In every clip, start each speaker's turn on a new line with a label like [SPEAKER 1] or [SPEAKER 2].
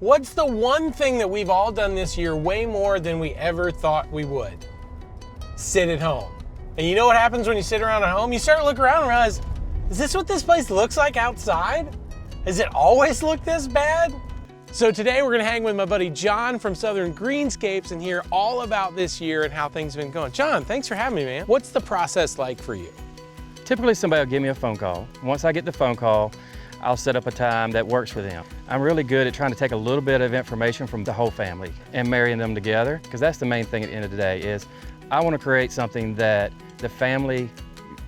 [SPEAKER 1] What's the one thing that we've all done this year way more than we ever thought we would? Sit at home. And you know what happens when you sit around at home? You start to look around and realize, is this what this place looks like outside? Has it always looked this bad? So today we're gonna hang with my buddy John from Southern Greenscapes and hear all about this year and how things have been going. John, thanks for having me, man. What's the process like for you?
[SPEAKER 2] Typically somebody will give me a phone call. Once I get the phone call, I'll set up a time that works for them. I'm really good at trying to take a little bit of information from the whole family and marrying them together, because that's the main thing at the end of the day is I want to create something that the family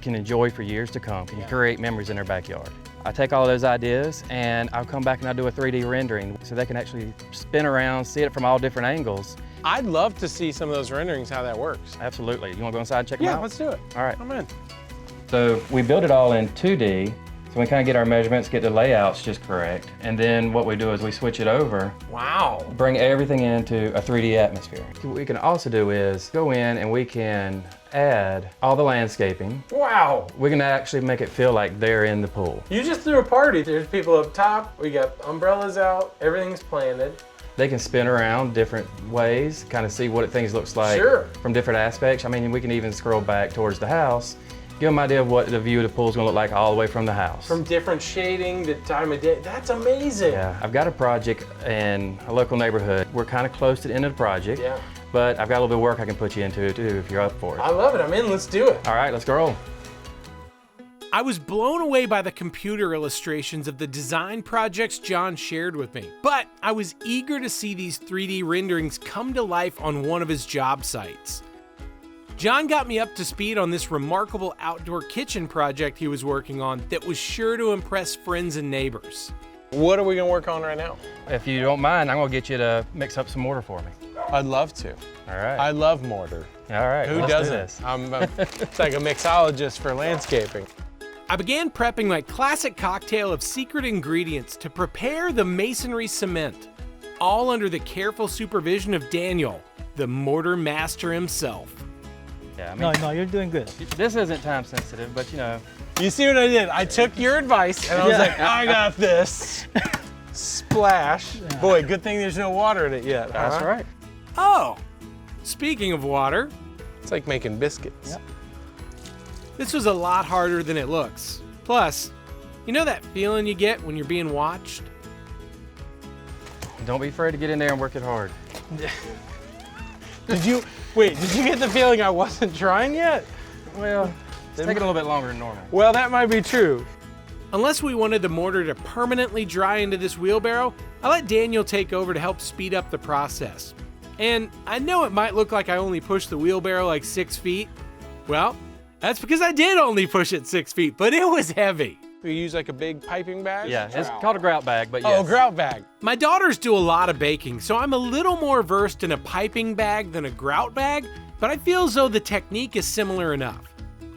[SPEAKER 2] can enjoy for years to come, can create memories in their backyard. I take all those ideas and I'll come back and I'll do a 3D rendering so they can actually spin around, see it from all different angles.
[SPEAKER 1] I'd love to see some of those renderings, how that works.
[SPEAKER 2] Absolutely. You want to go inside and check them out?
[SPEAKER 1] Yeah, let's do it.
[SPEAKER 2] All right.
[SPEAKER 1] I'm in.
[SPEAKER 2] So we build it all in 2D, so we kind of get our measurements, get the layouts just correct, and then what we do is we switch it over.
[SPEAKER 1] Wow.
[SPEAKER 2] Bring everything into a 3D atmosphere. What we can also do is go in and we can add all the landscaping.
[SPEAKER 1] Wow.
[SPEAKER 2] We can actually make it feel like they're in the pool.
[SPEAKER 1] You just threw a party. There's people up top, we got umbrellas out, everything's planted.
[SPEAKER 2] They can spin around different ways, kind of see what things looks like from different aspects. I mean, we can even scroll back towards the house, give them an idea of what the view of the pool is going to look like all the way from the house.
[SPEAKER 1] From different shading, the time of day. That's amazing.
[SPEAKER 2] Yeah, I've got a project in a local neighborhood. We're kind of close to the end of the project, but I've got a little bit of work I can put you into too if you're up for it.
[SPEAKER 1] I love it. I'm in. Let's do it.
[SPEAKER 2] All right, let's go.
[SPEAKER 1] I was blown away by the computer illustrations of the design projects John shared with me, but I was eager to see these 3D renderings come to life on one of his job sites. John got me up to speed on this remarkable outdoor kitchen project he was working on that was sure to impress friends and neighbors. What are we gonna work on right now?
[SPEAKER 2] If you don't mind, I'm gonna get you to mix up some mortar for me.
[SPEAKER 1] I'd love to.
[SPEAKER 2] All right.
[SPEAKER 1] I love mortar.
[SPEAKER 2] All right.
[SPEAKER 1] Who doesn't? It's like a mixologist for landscaping. I began prepping my classic cocktail of secret ingredients to prepare the masonry cement, all under the careful supervision of Daniel, the mortar master himself.
[SPEAKER 2] Yeah, I mean,
[SPEAKER 3] no, you're doing good.
[SPEAKER 2] This isn't time sensitive, but you know.
[SPEAKER 1] You see what I did? I took your advice and I was like, I got this. Splash. Boy, good thing there's no water in it yet.
[SPEAKER 2] That's right.
[SPEAKER 1] Oh, speaking of water, it's like making biscuits.
[SPEAKER 3] Yep.
[SPEAKER 1] This was a lot harder than it looks. Plus, you know that feeling you get when you're being watched?
[SPEAKER 2] Don't be afraid to get in there and work it hard.
[SPEAKER 1] Did you get the feeling I wasn't trying yet?
[SPEAKER 2] Well, it's taking a little bit longer than normal.
[SPEAKER 1] Well, that might be true. Unless we wanted the mortar to permanently dry into this wheelbarrow, I let Daniel take over to help speed up the process. And I know it might look like I only pushed the wheelbarrow like 6 feet. Well, that's because I did only push it 6 feet, but it was heavy. We use like a big piping bag?
[SPEAKER 2] Yeah, it's called a grout bag, but yes.
[SPEAKER 1] Oh, grout bag. My daughters do a lot of baking, so I'm a little more versed in a piping bag than a grout bag, but I feel as though the technique is similar enough.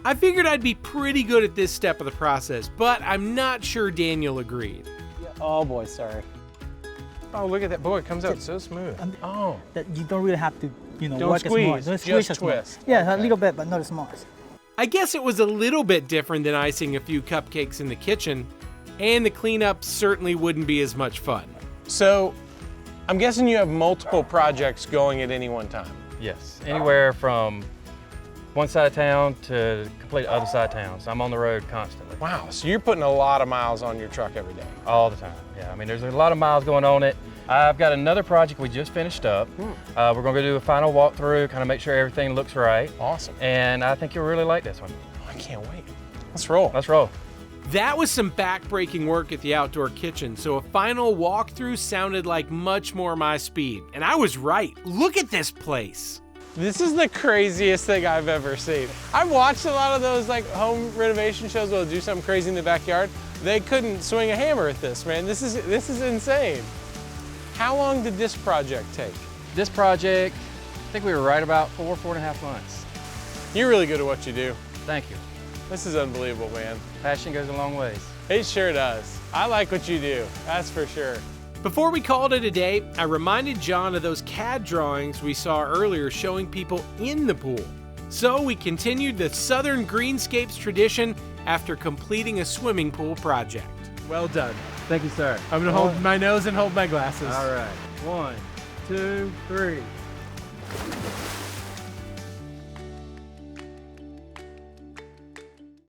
[SPEAKER 1] I figured I'd be pretty good at this step of the process, but I'm not sure Daniel agreed.
[SPEAKER 3] Oh boy, sorry.
[SPEAKER 1] Oh, look at that. Boy, it comes out so smooth.
[SPEAKER 3] Oh. That you don't really have to,
[SPEAKER 1] Don't
[SPEAKER 3] work
[SPEAKER 1] squeeze,
[SPEAKER 3] as much. Don't
[SPEAKER 1] just
[SPEAKER 3] as
[SPEAKER 1] twist.
[SPEAKER 3] much. Yeah, a little bit, but not as much.
[SPEAKER 1] I guess it was a little bit different than icing a few cupcakes in the kitchen, and the cleanup certainly wouldn't be as much fun. So, I'm guessing you have multiple projects going at any one time.
[SPEAKER 2] Yes, anywhere from one side of town to the complete other side of town. So I'm on the road constantly.
[SPEAKER 1] Wow, so you're putting a lot of miles on your truck every day.
[SPEAKER 2] All the time, yeah. I mean, there's a lot of miles going on it. I've got another project we just finished up. We're gonna do a final walkthrough, kind of make sure everything looks right.
[SPEAKER 1] Awesome.
[SPEAKER 2] And I think you'll really like this one.
[SPEAKER 1] I can't wait. Let's roll.
[SPEAKER 2] Let's roll.
[SPEAKER 1] That was some back-breaking work at the outdoor kitchen, so a final walkthrough sounded like much more my speed. And I was right. Look at this place. This is the craziest thing I've ever seen. I've watched a lot of those like home renovation shows where they'll do something crazy in the backyard. They couldn't swing a hammer at this, man. This is insane. How long did this project take?
[SPEAKER 2] This project, I think we were right about 4.5 months.
[SPEAKER 1] You're really good at what you do.
[SPEAKER 2] Thank you.
[SPEAKER 1] This is unbelievable, man.
[SPEAKER 2] Passion goes a long ways.
[SPEAKER 1] It sure does. I like what you do, that's for sure. Before we called it a day, I reminded John of those CAD drawings we saw earlier showing people in the pool. So we continued the Southern Greenscapes tradition after completing a swimming pool project. Well done.
[SPEAKER 2] Thank you, sir.
[SPEAKER 1] I'm gonna hold my nose and hold my glasses.
[SPEAKER 2] All right. 1, 2, 3.